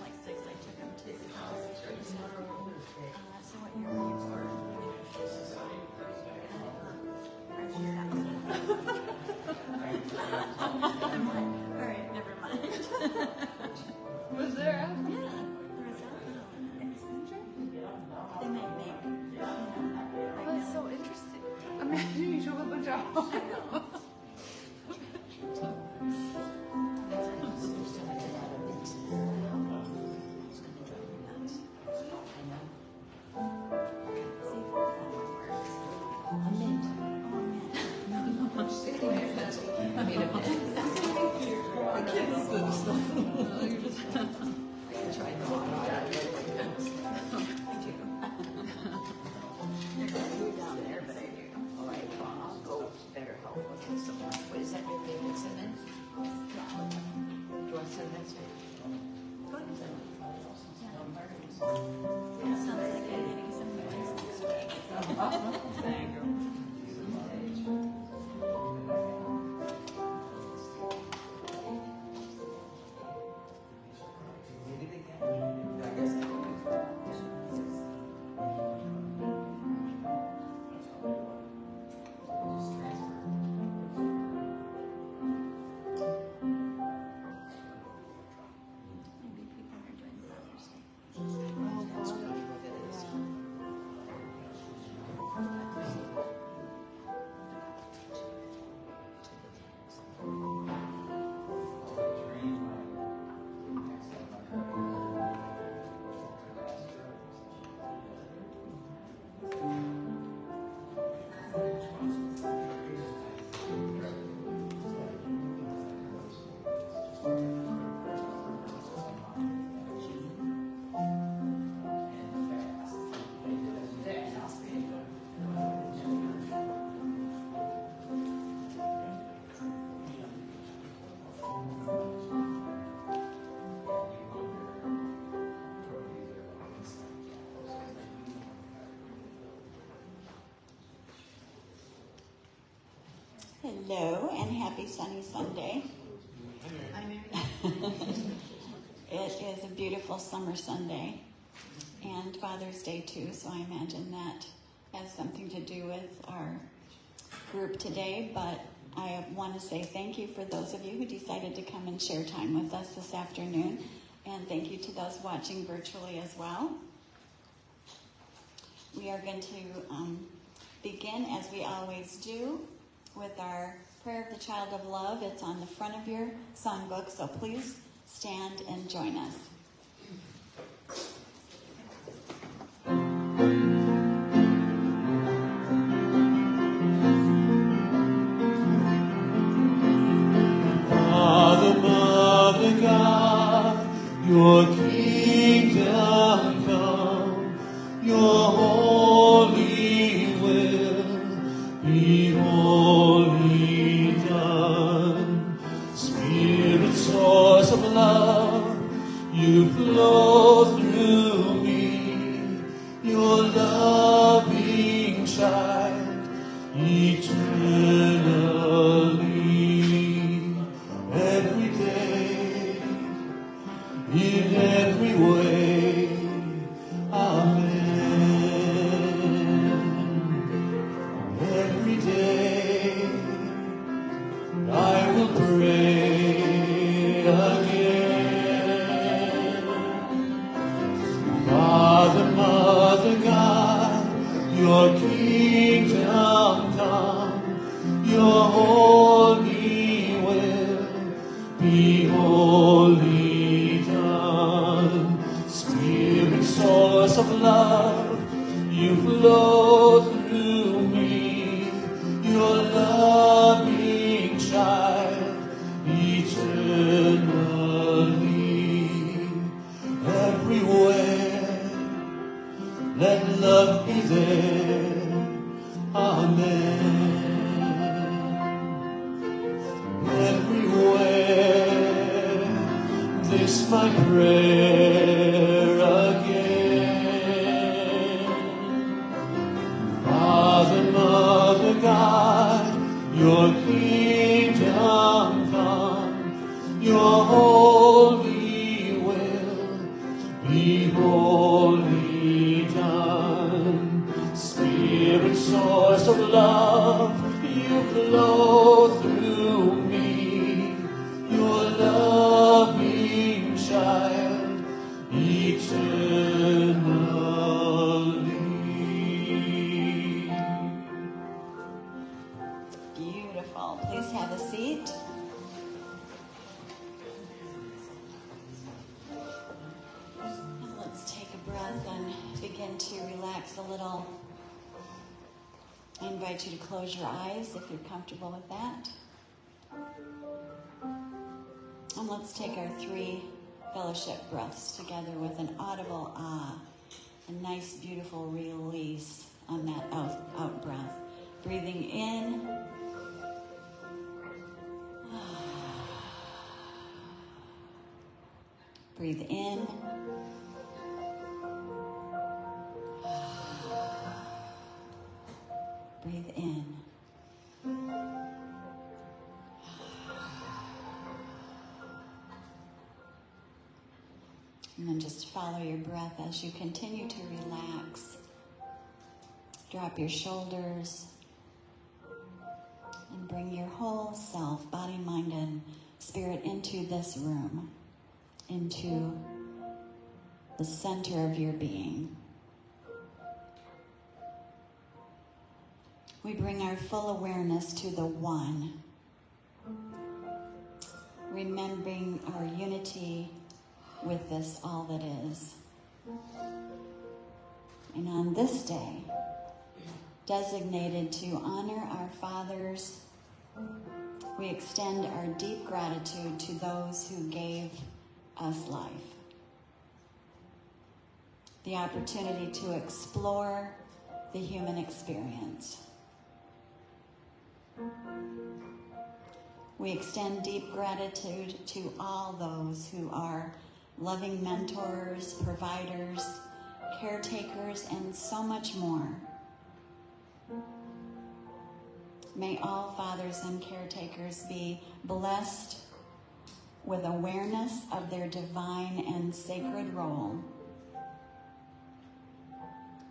like 6, I took him to the house. So what year were you born? I'm like, all right, never mind. Was there? Yeah, there was they might make, That's so interesting. Imagine you show up at the job. I know. Hello and happy sunny Sunday. It is a beautiful summer Sunday and Father's Day too, so I imagine that has something to do with our group today, but I want to say thank you for those of you who decided to come and share time with us this afternoon, and thank you to those watching virtually as well. We are going to begin, as we always do, with our Prayer of the Child of Love. It's on the front of your songbook, so please stand and join us. Father, Mother, God, your kingdom come, your holy will be wholly done. Spirit, source of love, you flow through me, your loving child, eternally. Every day, in every way, amen. Every day, I will pray again. Father, Mother, God, your kingdom come, your holy will be wholly done. Spirit, source of love, you flow through me, your loving child, eternally. Everywhere, let love be there. Amen. Everywhere, this my prayer again. Father, Mother, God, your kingdom come, your holy will begin to relax a little, I invite you to close your eyes if you're comfortable with that. And let's take our 3 fellowship breaths together with an audible ah, a nice, beautiful release on that out breath. Breathing in. Breathe in. Breathe in. And then just follow your breath as you continue to relax. Drop your shoulders and bring your whole self, body, mind, and spirit into this room, into the center of your being. We bring our full awareness to the one, remembering our unity with this all that is. And on this day, designated to honor our fathers, we extend our deep gratitude to those who gave us life, the opportunity to explore the human experience. We extend deep gratitude to all those who are loving mentors, providers, caretakers, and so much more. May all fathers and caretakers be blessed with awareness of their divine and sacred role.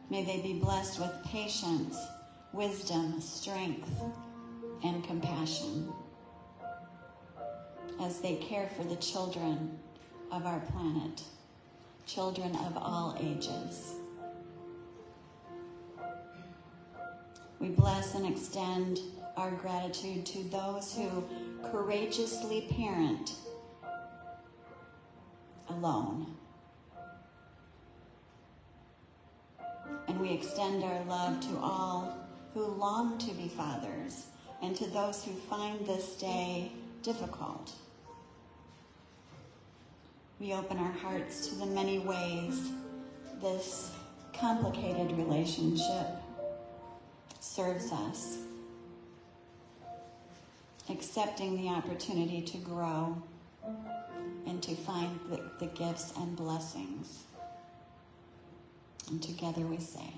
May they be blessed with patience, wisdom, strength, and compassion as they care for the children of our planet, children of all ages. We bless and extend our gratitude to those who courageously parent alone. And we extend our love to all who long to be fathers and to those who find this day difficult. We open our hearts to the many ways this complicated relationship serves us, accepting the opportunity to grow and to find the gifts and blessings. And together we say,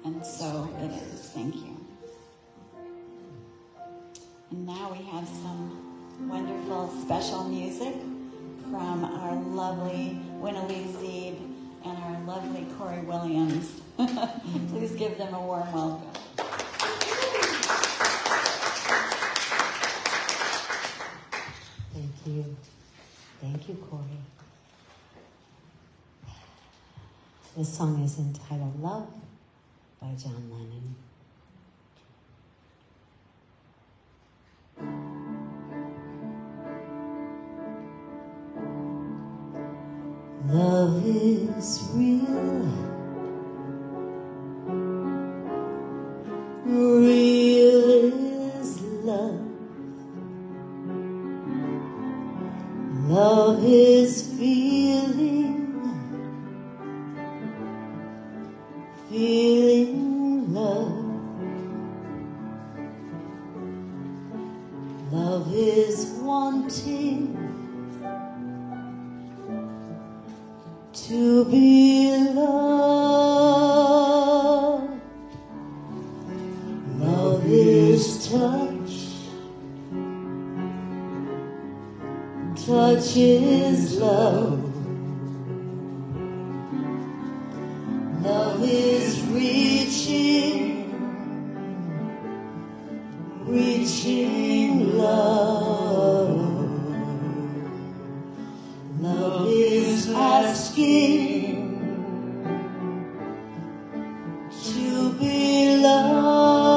and so it is. Thank you. And now we have some wonderful special music from our lovely Winalee Zeeb and our lovely Cory Williams. Please give them a warm welcome. Thank you. Thank you, Cory. This song is entitled Love by John Lennon. Love is real, real is love. Love is feeling, feeling love. Love is wanting to be loved. Love is touch. Touch is love. Love is reaching, reaching love. Love is asking to be loved.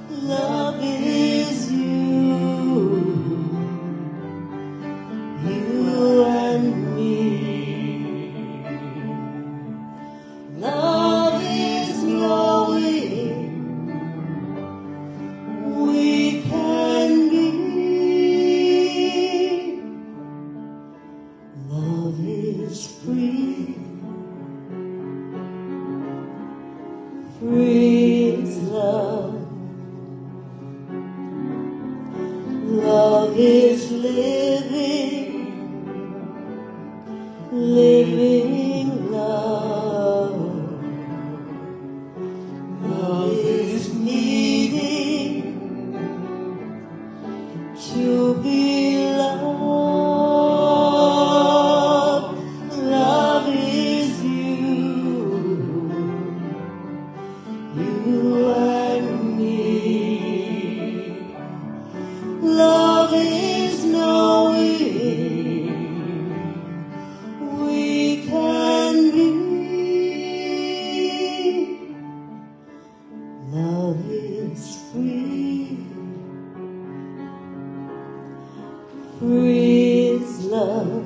Love is you, you and me. is living, living love. Love is needing to be loved. Love is you and me. Love is knowing we can be. Love is free. Free is love.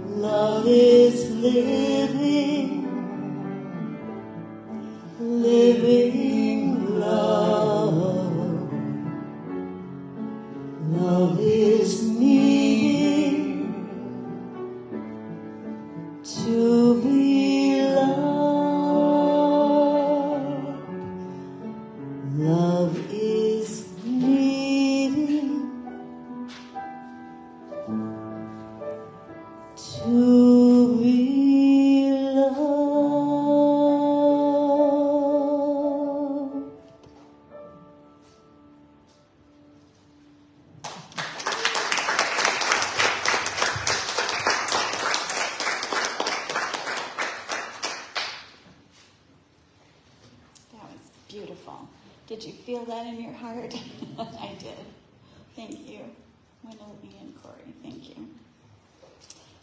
Love is living, living love. Love is needing to be loved. Love is needing to be loved. That was beautiful. Did you feel that in your heart? I did. Thank you, Winalee and Cory. Thank you.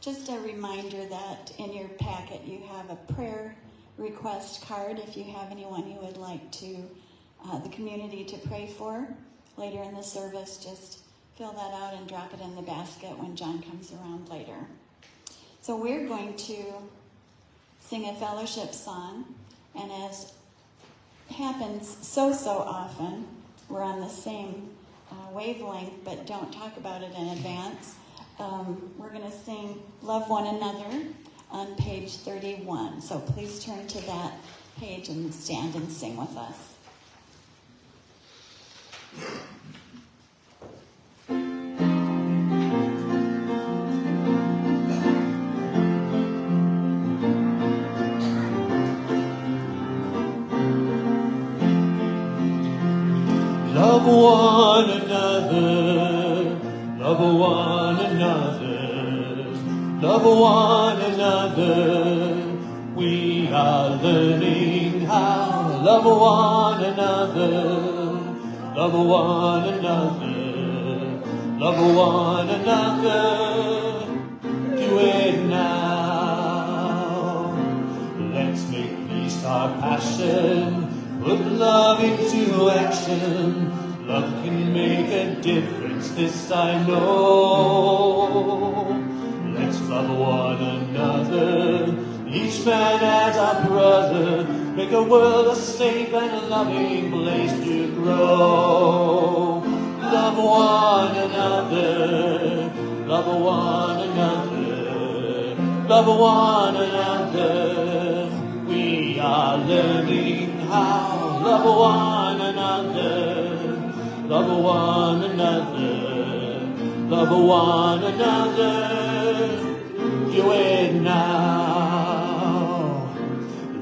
Just a reminder that in your packet you have a prayer request card if you have anyone you would like to the community to pray for later in the service. Just fill that out and drop it in the basket when John comes around later. So we're going to sing a fellowship song, and as happens so often, we're on the same wavelength but don't talk about it in advance. We're going to sing Love One Another on page 31. So please turn to that page and stand and sing with us. Love one another, love one another, love one another. We are learning how. Love one another, love one another, love one another. Do it now. Let's make peace our passion. Put love into action. Love can make a difference, this I know. Let's love one another, each man as a brother. Make a world a safe and loving place to grow. Love one another, love one another, love one another. We are learning how. Love one another, love one another, love one another. Do it now.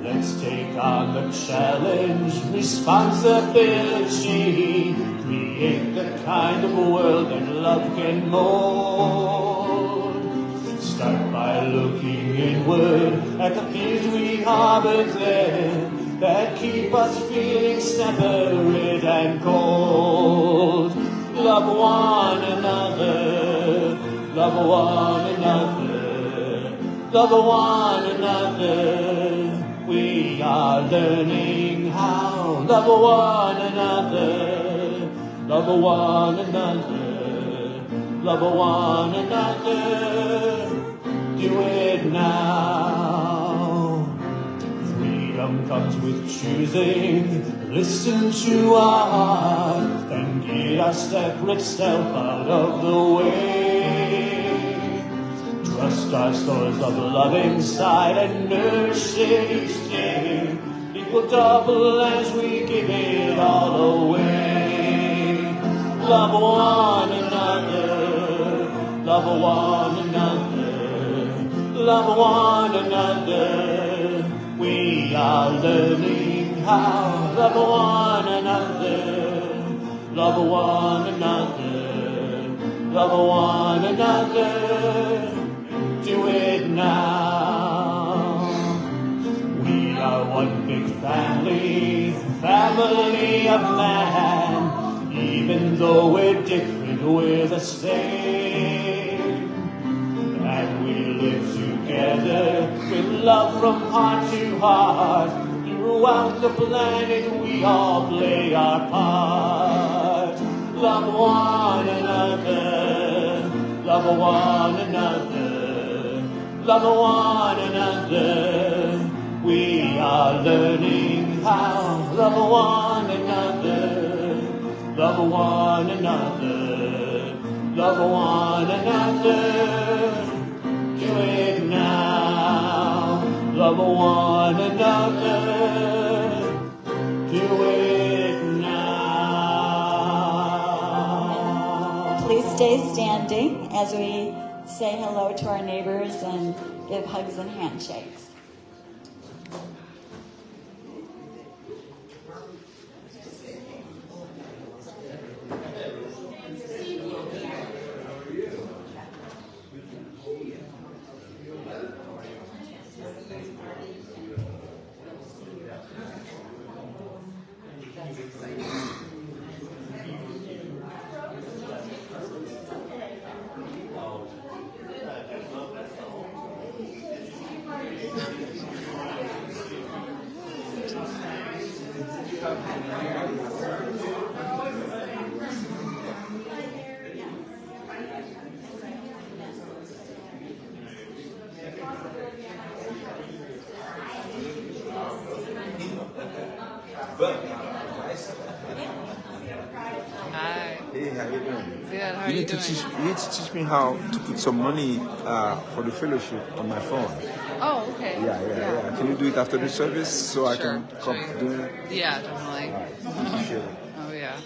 Let's take on the challenge, responsibility. Create the kind of world that love can mold. Start by looking inward at the fears we harbor there, that keep us feeling separate and cold. Love one another, love one another, love one another. We are learning how. Love one another, love one another, love one another. Do it now. Freedom comes with choosing. Listen to our heart and get our separate self out of the way. Trust our source of love inside and nourish it each day. It will double as we give it all away. love one another, love one another, love one another. We are learning how love one another, love one another, love one another. Do it now. We are one big family, family of man. Even though we're different, we're the same. And we live together with love from heart to heart. Throughout the planet we all play our part. Love one another, love one another, love one another. We are learning how love one another, love one another, love one another. Do it now. Love one another. Do it now. Please stay standing as we say hello to our neighbors and give hugs and handshakes. Hi. Hey, how you doing? Good. How are You you need to doing? teach me how to put some money for the fellowship on my phone. Oh, okay. Yeah. Can you do it after the service so I can come Sure. do it? Yeah, definitely. All right. Appreciate it. Oh, yeah.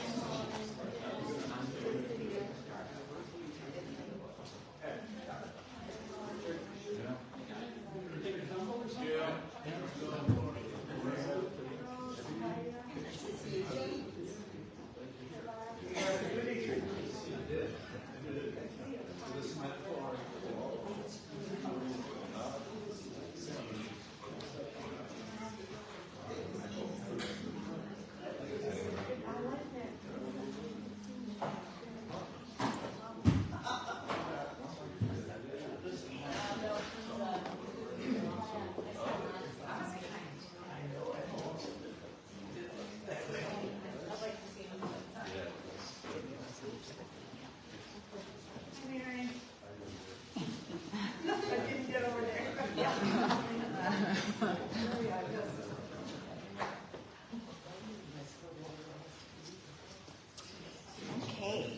Okay.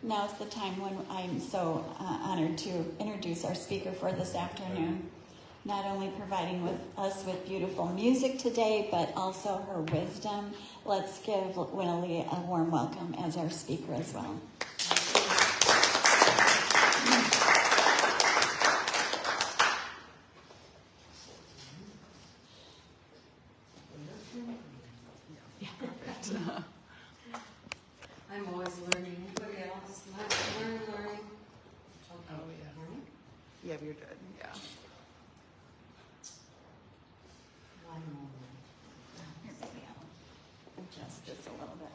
Now's the time when I'm so honored to introduce our speaker for this afternoon. Not only providing us with beautiful music today, but also her wisdom. Let's give Winalee a warm welcome as our speaker as well. I'm always learning. Anybody else? Learning. Oh, yeah. Yeah, you're good. Yeah. One moment. Here, maybe I'll adjust this a little bit.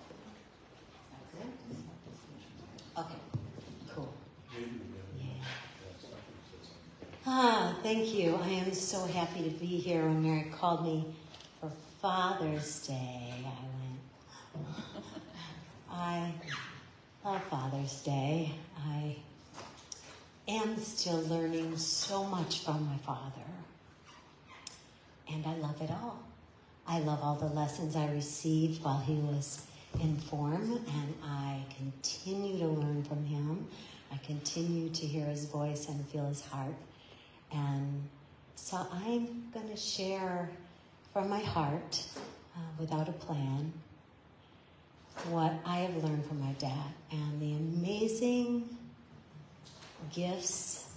Okay, cool. Yeah. Thank you. I am so happy to be here. When Mary called me for Father's Day, I love Father's Day. I am still learning so much from my father. And I love it all. I love all the lessons I received while he was in form, and I continue to learn from him. I continue to hear his voice and feel his heart. And so I'm going to share from my heart, without a plan, what I have learned from my dad and the amazing gifts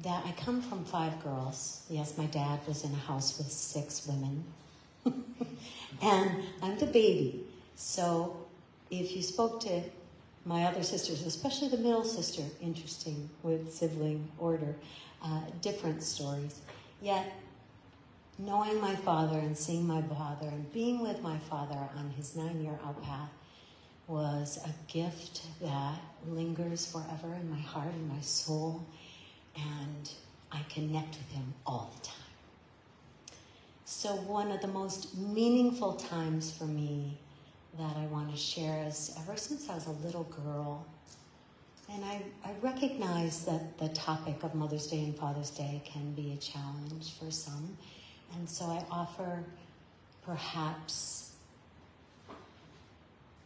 that I come from 5 girls. Yes, my dad was in a house with 6 women. And I'm the baby. So if you spoke to my other sisters, especially the middle sister, interesting with sibling order, different stories. Yet, knowing my father and seeing my father and being with my father on his 9-year out path was a gift that lingers forever in my heart and my soul, and I connect with him all the time. So one of the most meaningful times for me that I want to share is ever since I was a little girl, and I recognize that the topic of Mother's Day and Father's Day can be a challenge for some, and so I offer perhaps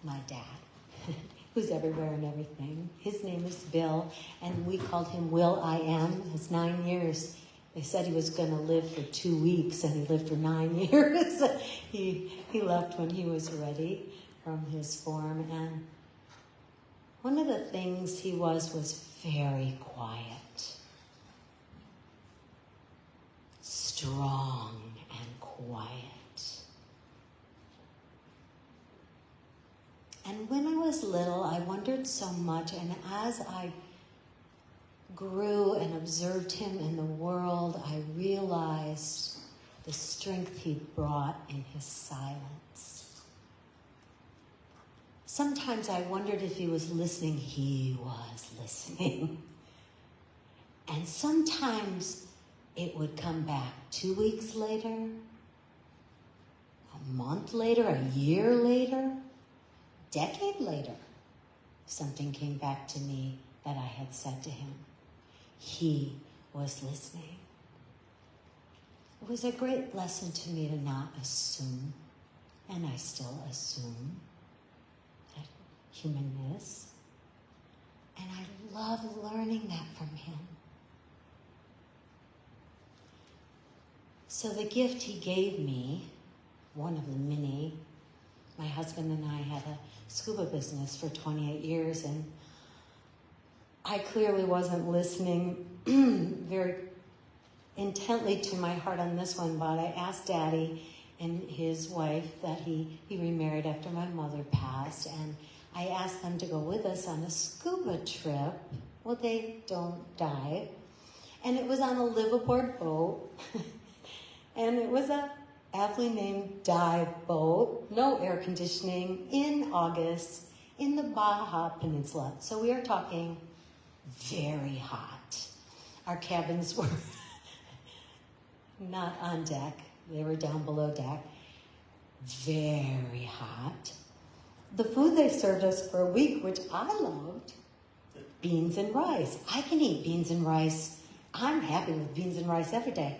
my dad, who's everywhere and everything. His name is Bill, and we called him Will I Am. His 9 years. They said he was going to live for 2 weeks, and he lived for 9 years. He left when he was ready from his form, and one of the things he was very quiet, strong and quiet. And when I was little, I wondered so much, and as I grew and observed him in the world, I realized the strength he brought in his silence. Sometimes I wondered if he was listening. He was listening. And sometimes it would come back 2 weeks later, a month later, a year later, decade later. Something came back to me that I had said to him. He was listening. It was a great lesson to me to not assume, and I still assume, that humanness. And I love learning that from him. So the gift he gave me, one of the many, my husband and I had a scuba business for 28 years, and I clearly wasn't listening very intently to my heart on this one, but I asked Daddy and his wife that he remarried after my mother passed, and I asked them to go with us on a scuba trip. Well, they don't dive. And it was on a liveaboard boat, and it was a aptly named dive boat, no air conditioning, in August, in the Baja Peninsula. So we are talking very hot. Our cabins were not on deck. They were down below deck. Very hot. The food they served us for a week, which I loved, beans and rice. I can eat beans and rice. I'm happy with beans and rice every day.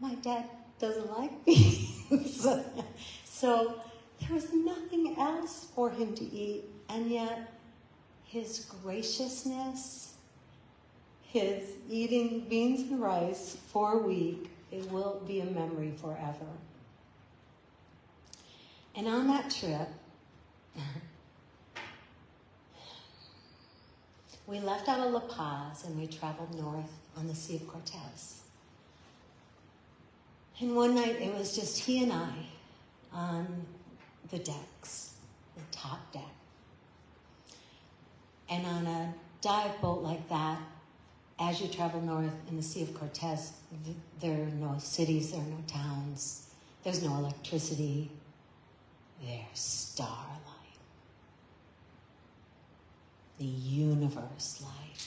My dad doesn't like beans. So there was nothing else for him to eat, and yet his graciousness, his eating beans and rice for a week, it will be a memory forever. And on that trip, we left out of La Paz and we traveled north on the Sea of Cortez. And one night it was just he and I on the decks, the top deck. And on a dive boat like that, as you travel north in the Sea of Cortez, there are no cities, there are no towns, there's no electricity, there's starlight. The universe light.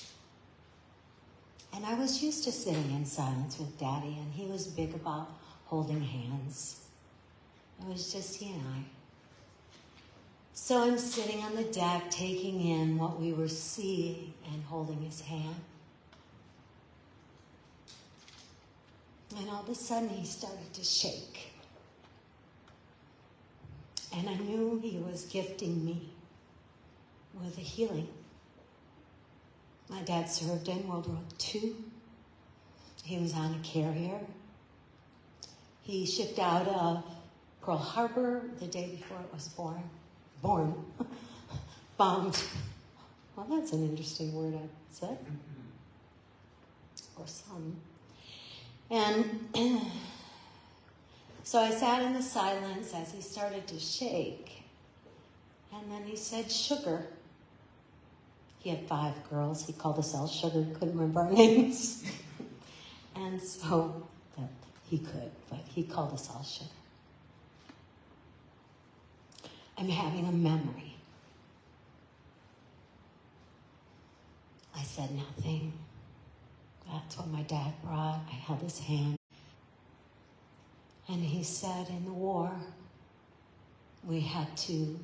And I was used to sitting in silence with Daddy, and he was big about holding hands. It was just he and I. So I'm sitting on the deck, taking in what we were seeing and holding his hand. And all of a sudden, he started to shake. And I knew he was gifting me with a healing. My dad served in World War II. He was on a carrier. He shipped out of Pearl Harbor the day before it was born, bombed. Well, that's an interesting word I said. Or some. And so I sat in the silence as he started to shake. And then he said, sugar. He had 5 girls. He called us all sugar. Couldn't remember our names. And so he could, but he called us all sugar. I'm having a memory. I said nothing. That's what my dad brought. I held his hand. And he said, in the war, we had to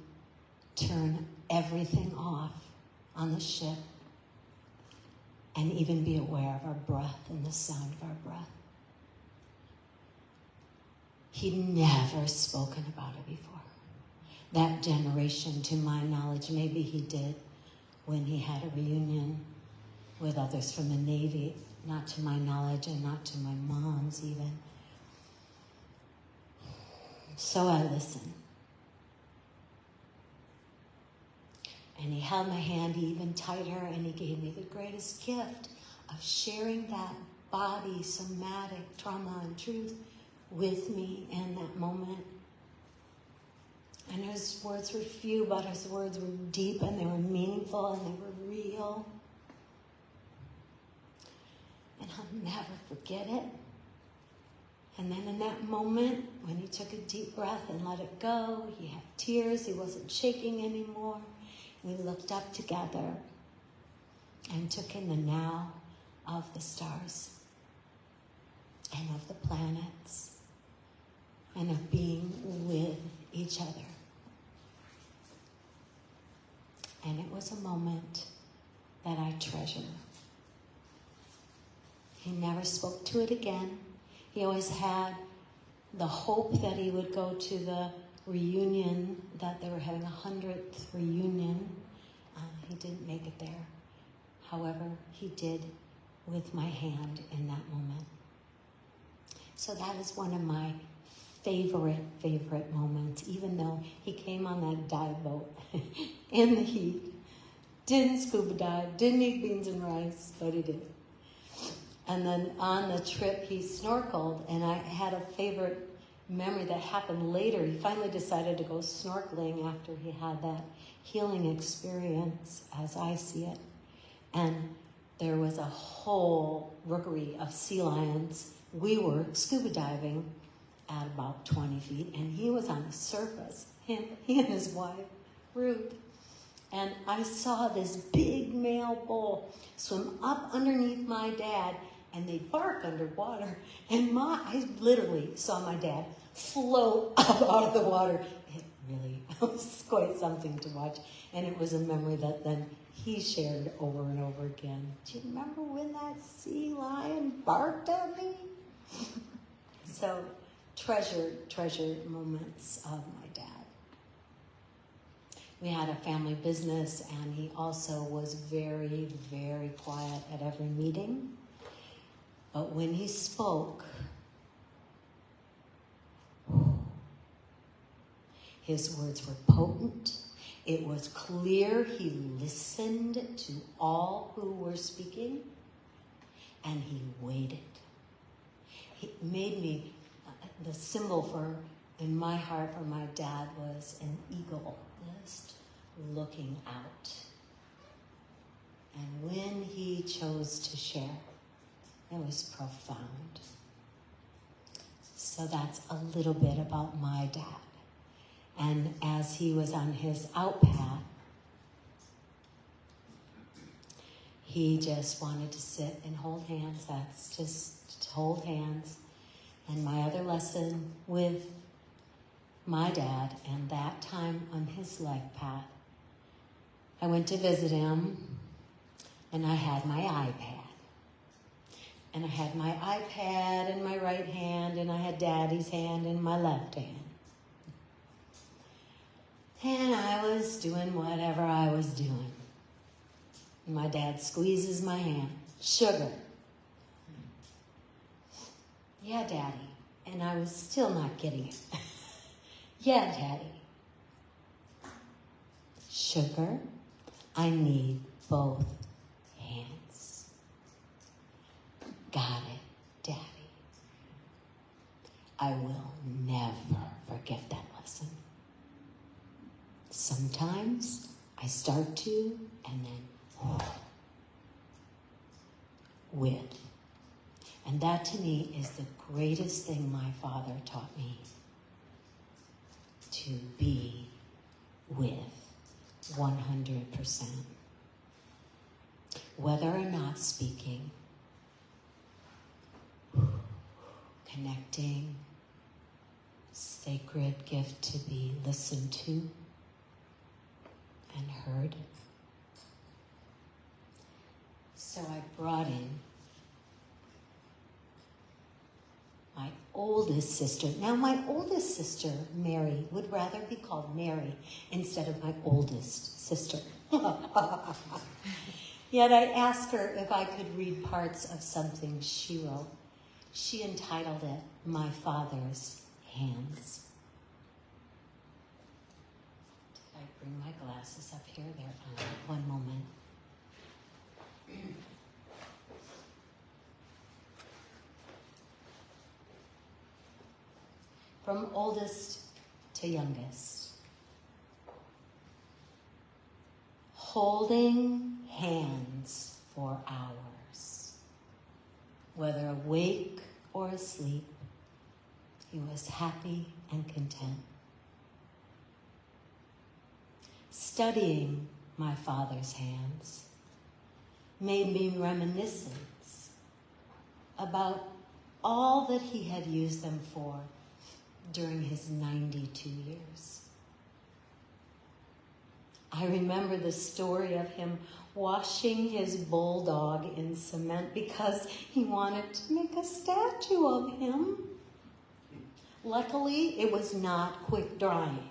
turn everything off on the ship and even be aware of our breath and the sound of our breath. He'd never spoken about it before. That generation, to my knowledge, maybe he did when he had a reunion with others from the Navy, not to my knowledge and not to my mom's even. So I listened. And he held my hand even tighter, and he gave me the greatest gift of sharing that body, somatic trauma and truth with me in that moment. And his words were few, but his words were deep, and they were meaningful, and they were real. And I'll never forget it. And then in that moment, when he took a deep breath and let it go, he had tears, he wasn't shaking anymore. We looked up together and took in the now of the stars and of the planets and of being with each other. And it was a moment that I treasure. He never spoke to it again. He always had the hope that he would go to the reunion, that they were having a 100th reunion. He didn't make it there. However, he did with my hand in that moment. So that is one of my favorite moments, even though he came on that dive boat in the heat, didn't scuba dive, didn't eat beans and rice, but he did. And then on the trip, he snorkeled, and I had a favorite memory that happened later. He finally decided to go snorkeling after he had that healing experience, as I see it. And there was a whole rookery of sea lions. We were scuba diving at about 20 feet, and he was on the surface, he and his wife, Ruth. And I saw this big male bull swim up underneath my dad, and they bark underwater. And I literally saw my dad float up out of the water. It really was quite something to watch. And it was a memory that then he shared over and over again. Do you remember when that sea lion barked at me? So treasured moments of my dad. We had a family business, and he also was very, very quiet at every meeting. But when he spoke, his words were potent. It was clear he listened to all who were speaking, and he waited. He made me, the symbol for, in my heart for my dad was an eagle, just looking out. And when he chose to share, it was profound. So that's a little bit about my dad. And as he was on his out path, he just wanted to sit and hold hands. That's just to hold hands. And my other lesson with my dad, and that time on his life path, I went to visit him, and I had my iPad. And I had my iPad in my right hand, and I had Daddy's hand in my left hand. And I was doing whatever I was doing. And my dad squeezes my hand. Sugar. Yeah, Daddy. And I was still not getting it. Yeah, Daddy. Sugar, I need both hands. Got it, Daddy. I will never forget that lesson. Sometimes I start to, and then with. And that to me is the greatest thing my father taught me. To be with 100%. Whether or not speaking, connecting, sacred gift to be listened to and heard. So I brought in my oldest sister. Now, my oldest sister, Mary, would rather be called Mary instead of my oldest sister. Yet I asked her if I could read parts of something she wrote. She entitled it, My Father's Hands. Did I bring my glasses up here? There, one moment. From oldest to youngest. Holding hands for hours. Whether awake or asleep, he was happy and content. Studying my father's hands made me reminiscent about all that he had used them for during his 92 years. I remember the story of him washing his bulldog in cement because he wanted to make a statue of him. Luckily, it was not quick drying,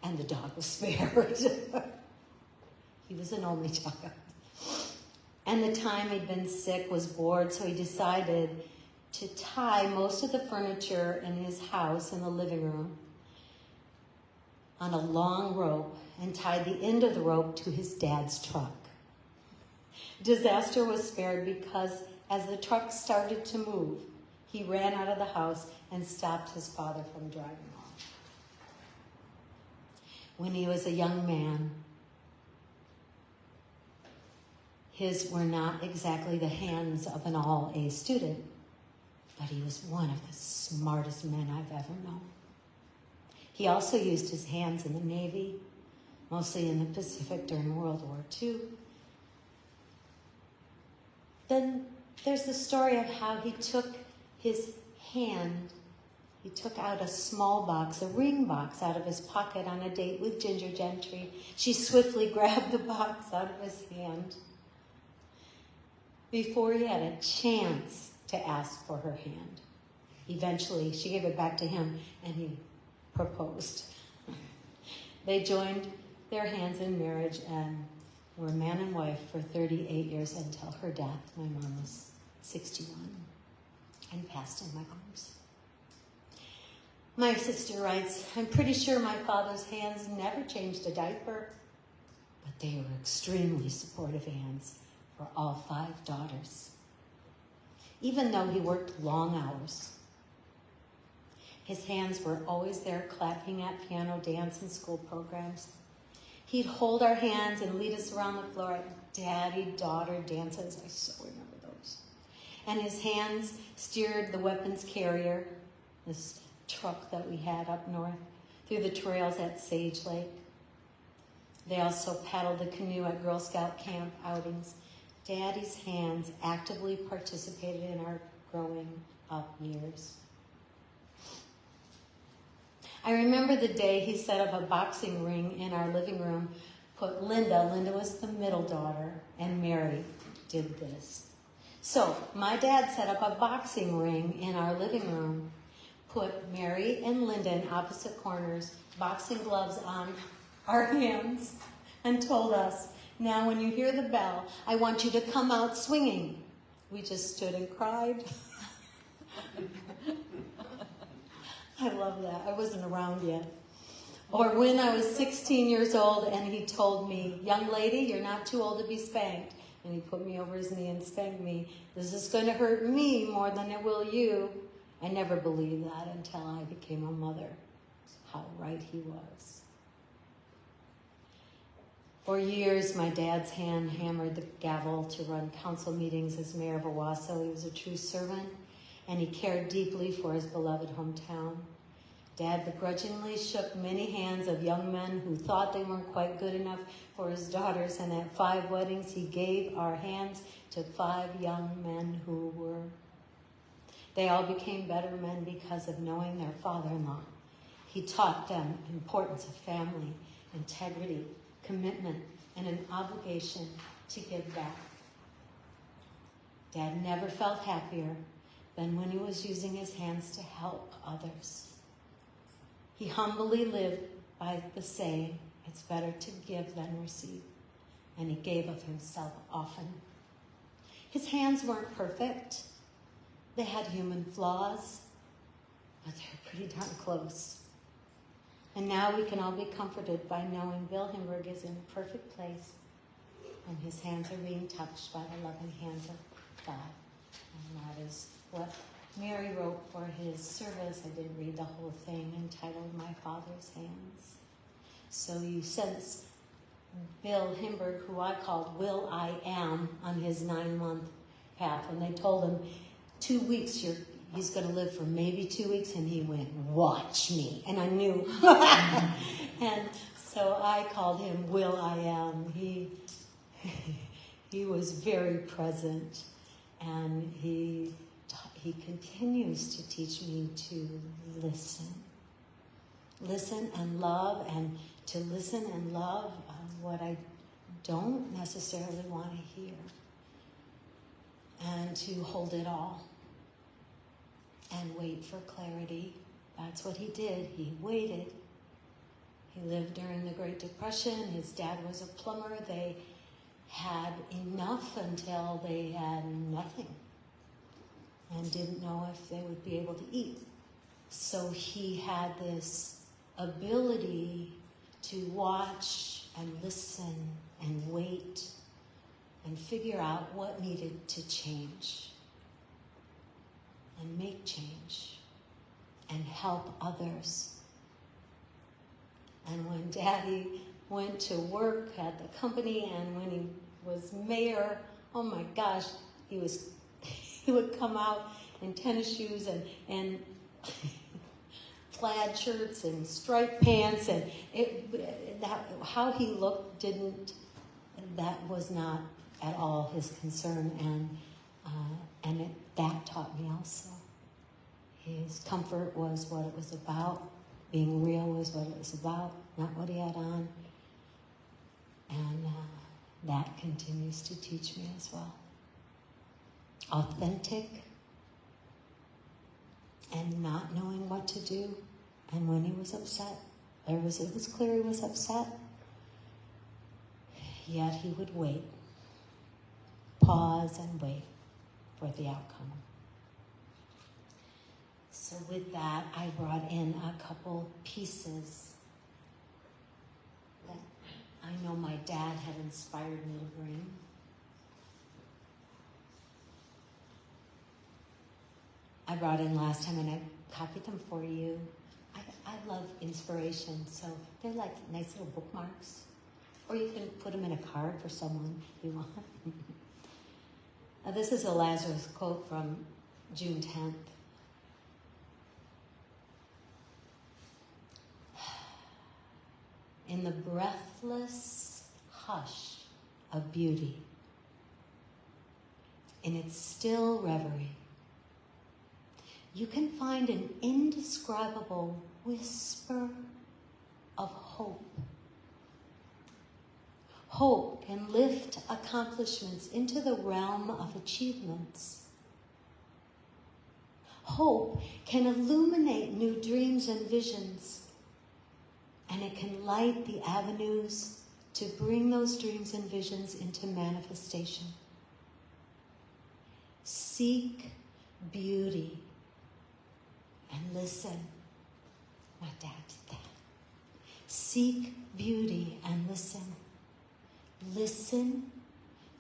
and the dog was spared. He was an only child. And the time he'd been sick was bored, so he decided to tie most of the furniture in his house in the living room on a long rope and tied the end of the rope to his dad's truck. Disaster was spared because as the truck started to move, he ran out of the house and stopped his father from driving off. When he was a young man, his were not exactly the hands of an all-A student, but he was one of the smartest men I've ever known. He also used his hands in the Navy, mostly in the Pacific during World War II. Then there's the story of how he took his hand, he took out a small box, a ring box, out of his pocket on a date with Ginger Gentry. She swiftly grabbed the box out of his hand before he had a chance to ask for her hand. Eventually, she gave it back to him, and he proposed. They joined their hands in marriage and were man and wife for 38 years until her death. My mom was 61 and passed in my arms. My sister writes, I'm pretty sure my father's hands never changed a diaper, but they were extremely supportive hands for all 5 daughters, even though he worked long hours. His hands were always there clapping at piano, dance, and school programs. He'd hold our hands and lead us around the floor at daddy-daughter dances. I so remember those. And his hands steered the weapons carrier, this truck that we had up north, through the trails at Sage Lake. They also paddled the canoe at Girl Scout camp outings. Daddy's hands actively participated in our growing up years. I remember the day he set up a boxing ring in our living room, put Linda was the middle daughter, and Mary did this. So my dad set up a boxing ring in our living room, put Mary and Linda in opposite corners, boxing gloves on our hands, and told us, now when you hear the bell, I want you to come out swinging. We just stood and cried. I love that. I wasn't around yet. Or when I was 16 years old and he told me, young lady, you're not too old to be spanked. And he put me over his knee and spanked me. This is going to hurt me more than it will you. I never believed that until I became a mother. How right he was. For years, my dad's hand hammered the gavel to run council meetings as mayor of Owasso. He was a true servant, and he cared deeply for his beloved hometown. Dad begrudgingly shook many hands of young men who thought they weren't quite good enough for his daughters, and at 5 weddings, he gave our hands to 5 young men who were. They all became better men because of knowing their father-in-law. He taught them the importance of family, integrity, commitment, and an obligation to give back. Dad never felt happier than when he was using his hands to help others. He humbly lived by the saying, it's better to give than receive, and he gave of himself often. His hands weren't perfect. They had human flaws, but they're pretty darn close. And now we can all be comforted by knowing Bill Himberg is in a perfect place and his hands are being touched by the loving hands of God. And that is what Mary wrote for his service. I didn't read the whole thing, entitled My Father's Hands. So you sense Bill Himberg, who I called Will I Am, on his 9-month path. When they told him 2 weeks, he's going to live for maybe 2 weeks, and he went, watch me. And I knew. And so I called him Will I Am. He was very present, and he continues to teach me to listen. Listen and love, and to listen and love what I don't necessarily want to hear, and to hold it all and wait for clarity. That's what he did. He waited. He lived during the Great Depression. His dad was a plumber. They had enough until they had nothing and didn't know if they would be able to eat. So he had this ability to watch and listen and wait and figure out what needed to change and make change and help others. And when Daddy went to work at the company and when he was mayor, oh my gosh, he would come out in tennis shoes and plaid shirts and striped pants, and how he looked that was not at all his concern, and that taught me also. His comfort was what it was about. Being real was what it was about, not what he had on. And that continues to teach me as well. Authentic and not knowing what to do. And when he was upset, it was clear he was upset. Yet he would wait, pause and wait for the outcome. So with that, I brought in a couple pieces that I know my dad had inspired me to bring. I brought in last time and I copied them for you. I love inspiration, so they're like nice little bookmarks. Or you can put them in a card for someone if you want. Now, this is a Lazarus quote from June 10th. In the breathless hush of beauty, in its still reverie, you can find an indescribable whisper of hope. Hope can lift accomplishments into the realm of achievements. Hope can illuminate new dreams and visions, and it can light the avenues to bring those dreams and visions into manifestation. Seek beauty and listen My dad did that. Seek beauty and listen. Listen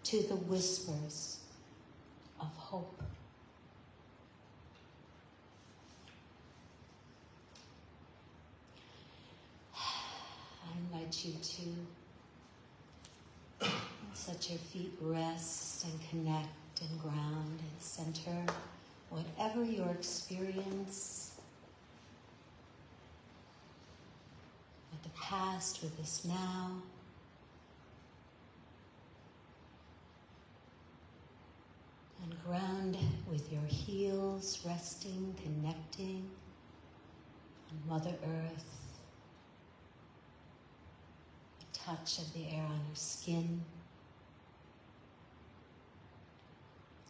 to the whispers of hope. I invite you to let your feet rest and connect and ground and center whatever your experience with the past, with this now. And ground with your heels resting, connecting on Mother Earth. The touch of the air on your skin.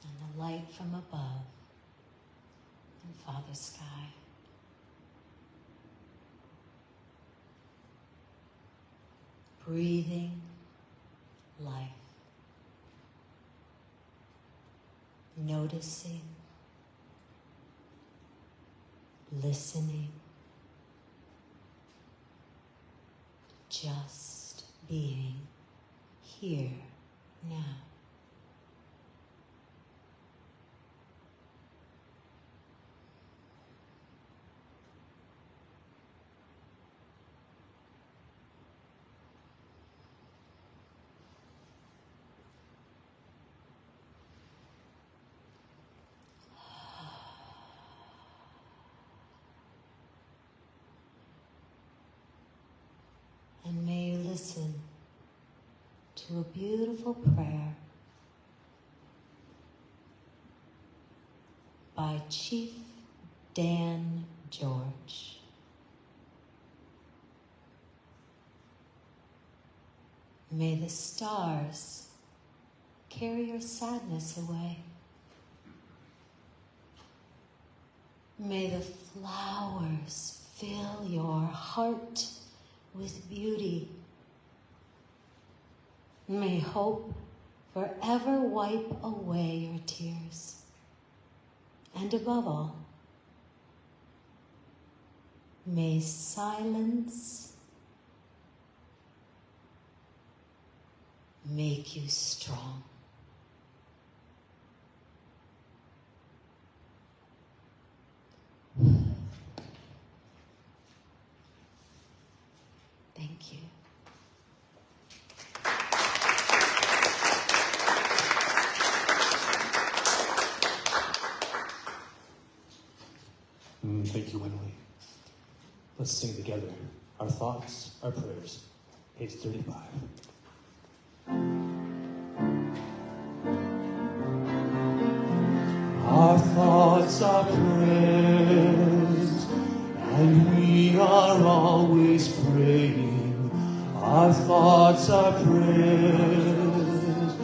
And the light from above. And Father Sky. Breathing life. Noticing, listening, just being here now. And may you listen to a beautiful prayer by Chief Dan George. May the stars carry your sadness away. May the flowers fill your heart with beauty. May hope forever wipe away your tears. And above all, may silence make you strong. Thank you. Thank you, Winalee. Let's sing together. Our thoughts, our prayers. Page 35. Our thoughts are prayers, and we are always praying. Our thoughts are prayers.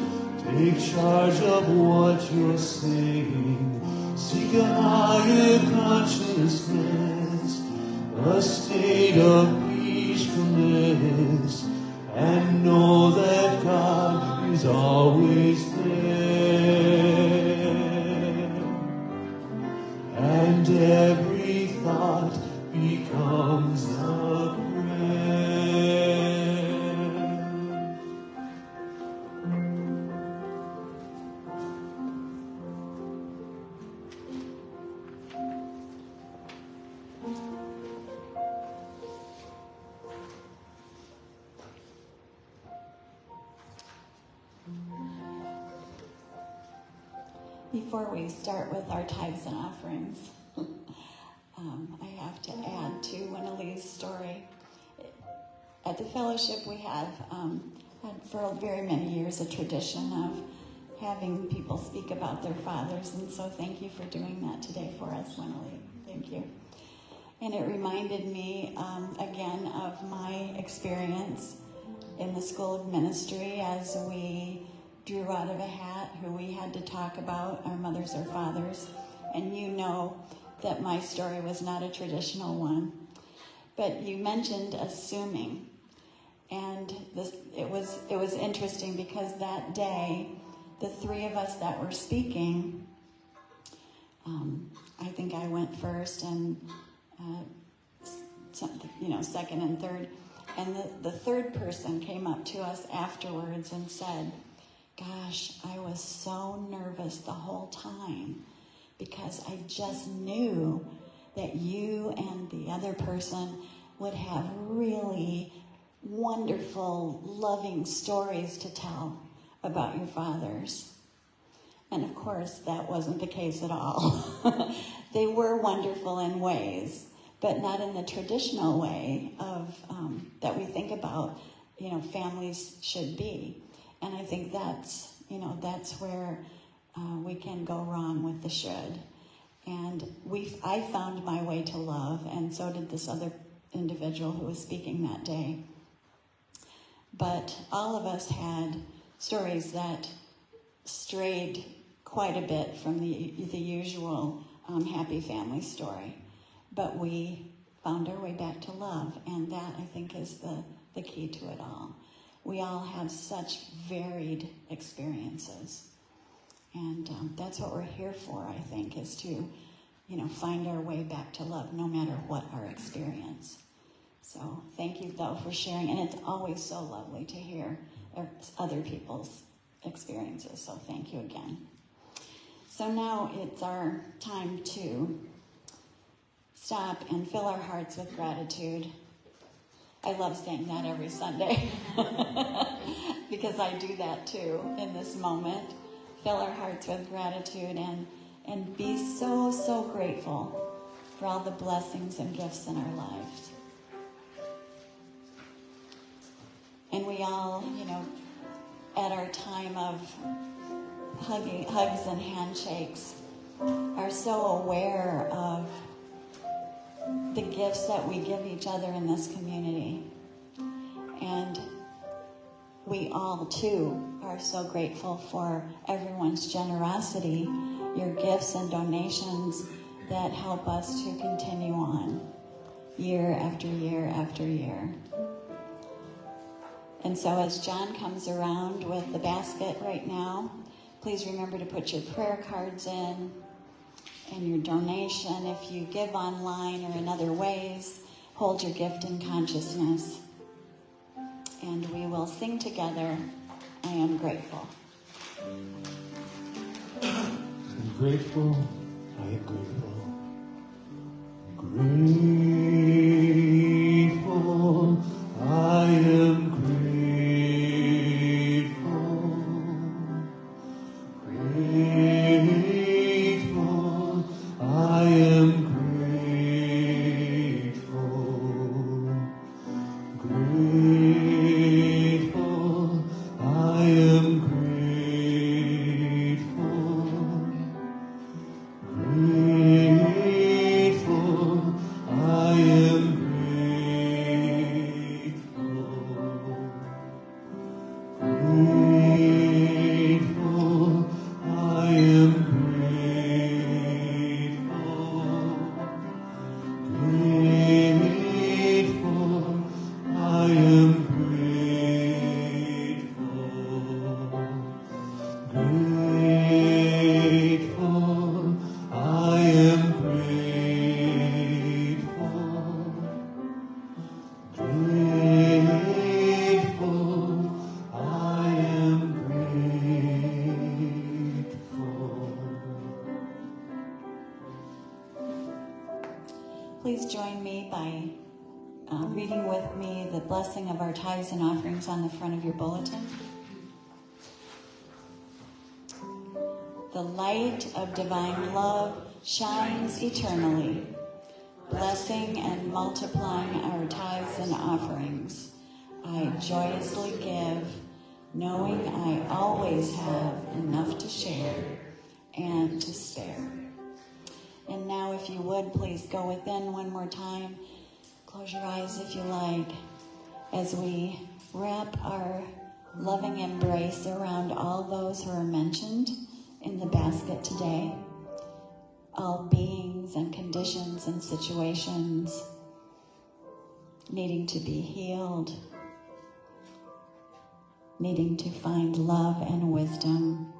Take charge of what you're saying. Seek a higher consciousness, a state of peacefulness, and know that God is always there. And every thought becomes a prayer. Before we start with our tithes and offerings, I have to add to Winalee's story. At the fellowship, we have had for very many years a tradition of having people speak about their fathers, and so thank you for doing that today for us, Winalee. Thank you. And it reminded me again of my experience in the School of Ministry as we drew out of a hat who we had to talk about, our mothers or fathers. And you know that my story was not a traditional one. But you mentioned assuming. And it was interesting because that day, the three of us that were speaking, I think I went first and something, second and third. And the third person came up to us afterwards and said, gosh, I was so nervous the whole time because I just knew that you and the other person would have really wonderful, loving stories to tell about your fathers. And of course, that wasn't the case at all. They were wonderful in ways, but not in the traditional way of that we think about, families should be. And I think that's where we can go wrong with the should. And I found my way to love, and so did this other individual who was speaking that day. But all of us had stories that strayed quite a bit from the usual happy family story. But we found our way back to love, and that, I think, is the key to it all. We all have such varied experiences. And that's what we're here for, I think, is to, find our way back to love, no matter what our experience. So thank you, though, for sharing. And it's always so lovely to hear other people's experiences. So thank you again. So now it's our time to stop and fill our hearts with gratitude. I love saying that every Sunday because I do that too in this moment. Fill our hearts with gratitude and be so, so grateful for all the blessings and gifts in our lives. And we all, at our time of hugs and handshakes, are so aware of the gifts that we give each other in this community. And we all, too, are so grateful for everyone's generosity, your gifts and donations that help us to continue on year after year after year. And so as John comes around with the basket right now, please remember to put your prayer cards in and your donation. If you give online or in other ways, hold your gift in consciousness. And we will sing together, I Am Grateful. I'm grateful, I am grateful. Grateful, I am grateful. Grateful, I am grateful. Grateful, I am grateful. Grateful, I am grateful. Grateful, I am grateful. Grateful, I am grateful. Grateful, I am grateful. Grateful, I am grateful. Please join me by reading with me the blessing of our tithes and offerings on the front of your bulletin. The light of divine love shines eternally, blessing and multiplying our tithes and offerings. I joyously give, knowing I always have enough to share and to spare. And now, if you would, please go within one more time. Close your eyes if you like, as we wrap our loving embrace around all those who are mentioned in the basket today. All beings and conditions and situations needing to be healed, needing to find love and wisdom,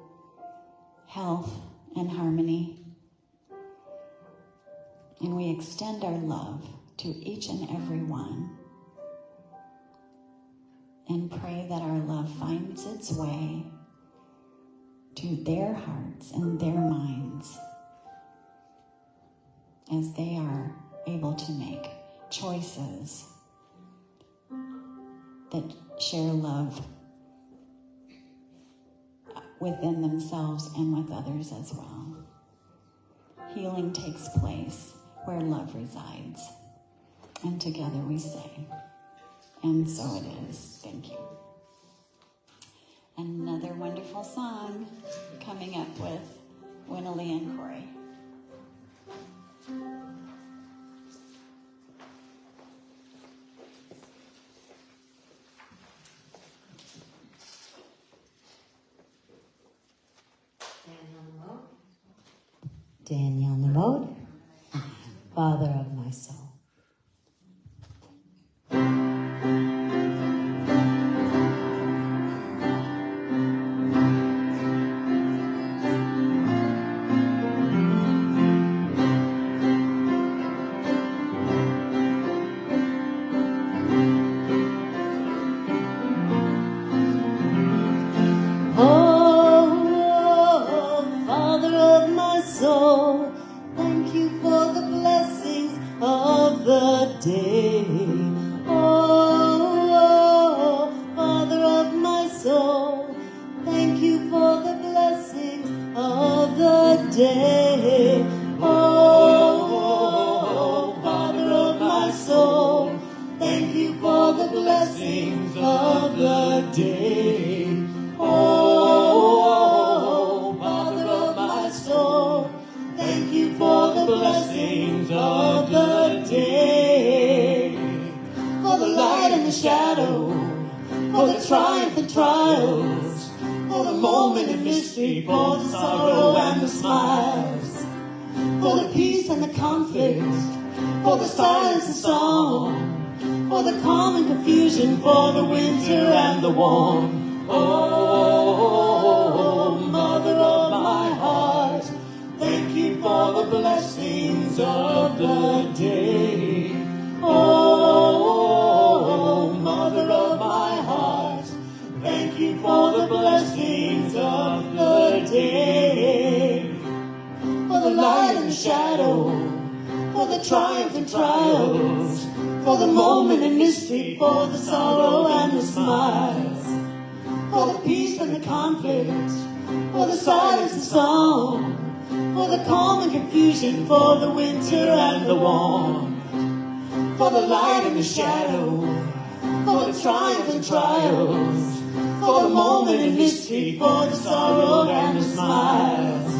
health and harmony. And we extend our love to each and every one, and pray that our love finds its way to their hearts and their minds as they are able to make choices that share love within themselves and with others as well. Healing takes place where love resides. And together we say, and so it is. Thank you. Another wonderful song coming up with Winalee and Cory. Daniel Nemode, Father of my soul. For the winter and the warm, for the light and the shadow, for the triumph and trials, for the moment in mystery, for the sorrow and the smiles,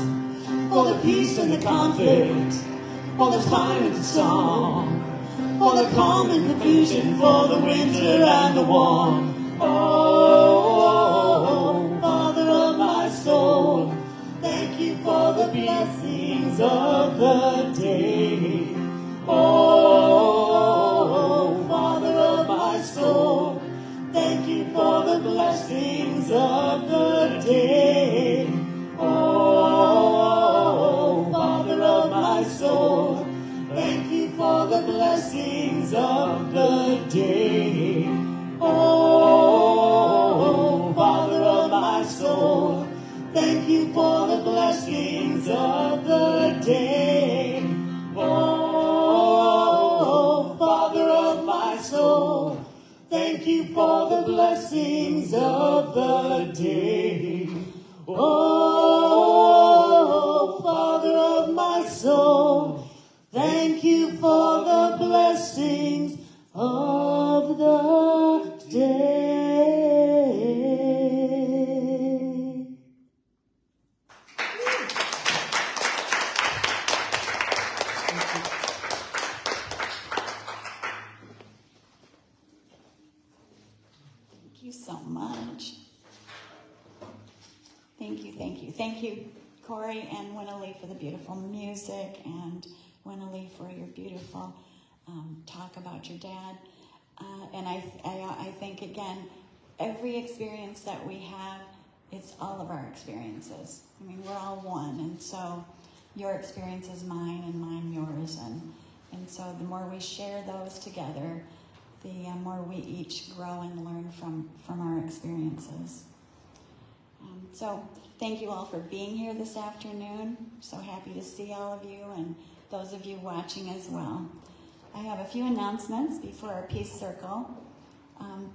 for the peace and the conflict, for the time and the song, for the calm and confusion, for the winter and the warm. Oh, Father of my soul, thank you for the blessings of the day. Oh, Father of my soul, thank you for the blessings of the day. Oh, Father of my soul, thank you for the blessings of the day. Oh, Father of my soul, thank you for the blessings of the day. Oh, Father of my soul, thank you for the blessings of the day. Oh, Father of my soul, thank you for the blessings of the day. Thank you so much. Thank you, thank you. Thank you, Cory and Winalee, for the beautiful music, and Winalee for your beautiful talk about your dad. And I think, again, every experience that we have, it's all of our experiences. I mean, we're all one, and so your experience is mine and mine yours, And so the more we share those together, the more we each grow and learn from our experiences. So thank you all for being here this afternoon. So happy to see all of you and those of you watching as well. I have a few announcements before our Peace Circle.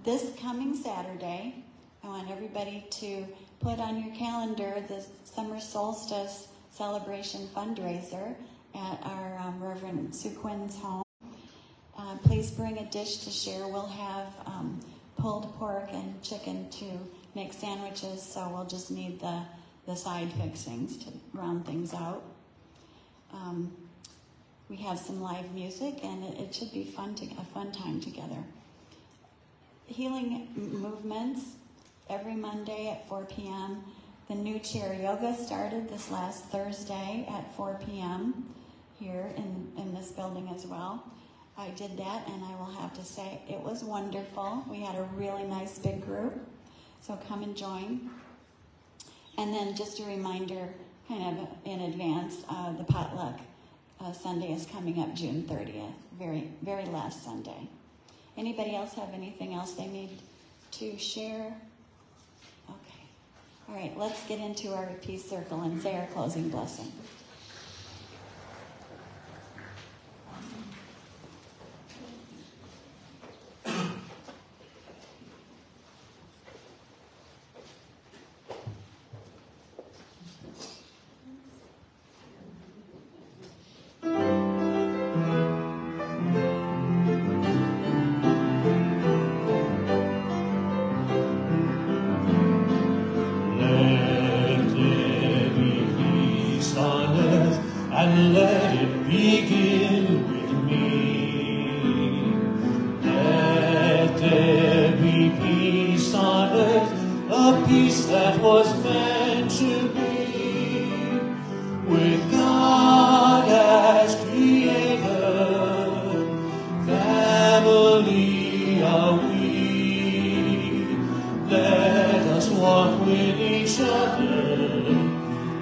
This coming Saturday, I want everybody to put on your calendar the summer solstice celebration fundraiser at our Reverend Sue Quinn's home. Please bring a dish to share. We'll have pulled pork and chicken to make sandwiches, so we'll just need the side fixings to round things out. We have some live music, and it should be a fun time together. Healing movements every Monday at 4 p.m. The new chair yoga started this last Thursday at 4 p.m. here in this building as well. I did that, and I will have to say it was wonderful. We had a really nice big group, so come and join. And then just a reminder, kind of in advance, the potluck Sunday is coming up June 30th, very, very last Sunday. Anybody else have anything else they need to share? Okay. All right, let's get into our Peace Circle and say our closing blessing. And let it begin with me. Let there be peace on earth, a peace that was meant to be. With God as creator, family are we. Let us walk with each other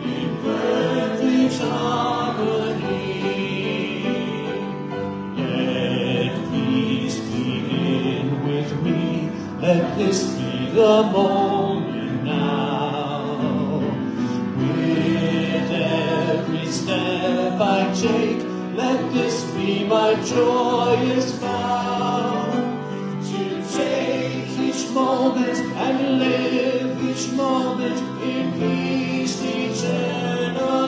in perfect harmony. Let peace begin with me. Let this be the moment now. With every step I take, let this be my joyous vow. To take each moment and live each moment in peace eternal.